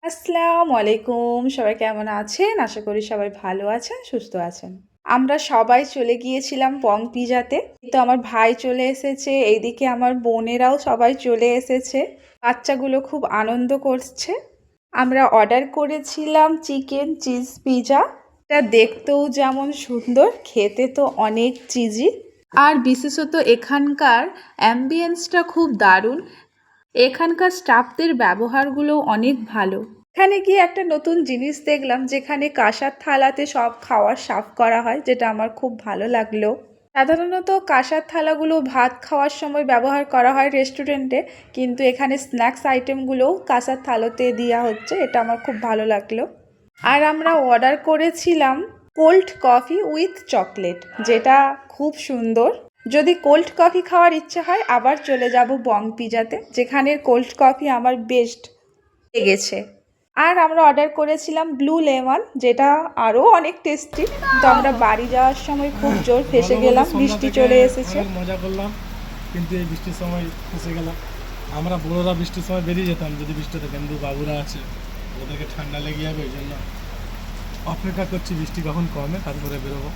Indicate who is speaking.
Speaker 1: আসসালামু আলাইকুম। সবাই কেমন আছেন? আশা করি সবাই ভালো আছেন, সুস্থ আছেন। আমরা সবাই চলে গিয়েছিলাম পং পিজাতে। তো আমার ভাই চলে এসেছে, এইদিকে আমার বোনেরাও সবাই চলে এসেছে। বাচ্চাগুলো খুব আনন্দ করছে। আমরা অর্ডার করেছিলাম চিকেন চিজ পিজা। এটা দেখতেও যেমন সুন্দর, খেতে তো অনেক চিজি। আর বিশেষত এখানকার অ্যাম্বিয়েন্সটা খুব দারুণ। এখানকার স্টাফদের ব্যবহারগুলো অনেক ভালো। এখানে গিয়ে একটা নতুন জিনিস দেখলাম, যেখানে কাঁসার থালাতে সব খাওয়ার সার্ভ করা হয়, যেটা আমার খুব ভালো লাগলো। সাধারণত কাঁসার থালাগুলো ভাত খাওয়ার সময় ব্যবহার করা হয় রেস্টুরেন্টে, কিন্তু এখানে স্ন্যাক্স আইটেমগুলোও কাঁসার থালাতে দেওয়া হচ্ছে, এটা আমার খুব ভালো লাগলো। আর আমরা অর্ডার করেছিলাম কোল্ড কফি উইথ চকলেট, যেটা খুব সুন্দর। যদি কোল্ড কফি খাওয়ার ইচ্ছা হয় আবার চলে যাব বং পিজাতে, যেখানের কোল্ড কফি আমার বেস্ট লেগেছে। আর আমরা অর্ডার করেছিলাম ব্লু লেমন, যেটা আরও অনেক টেস্টি। তো আমরা বাড়ি যাওয়ার সময় খুব জোর ফেঁসে গেলাম, বৃষ্টি চলে এসেছে।
Speaker 2: মজা করলাম, কিন্তু এই বৃষ্টির সময় ফেঁসে গেলাম। আমরা বড়োরা বৃষ্টির সময় বেরিয়ে যেতাম যদি বৃষ্টিতে, কিন্তু বাবুরা আছে, ওদেরকে ঠান্ডা লেগে যাবে, ওই জন্য অপেক্ষা করছি বৃষ্টি কখন কমে, তারপরে বেরোবো।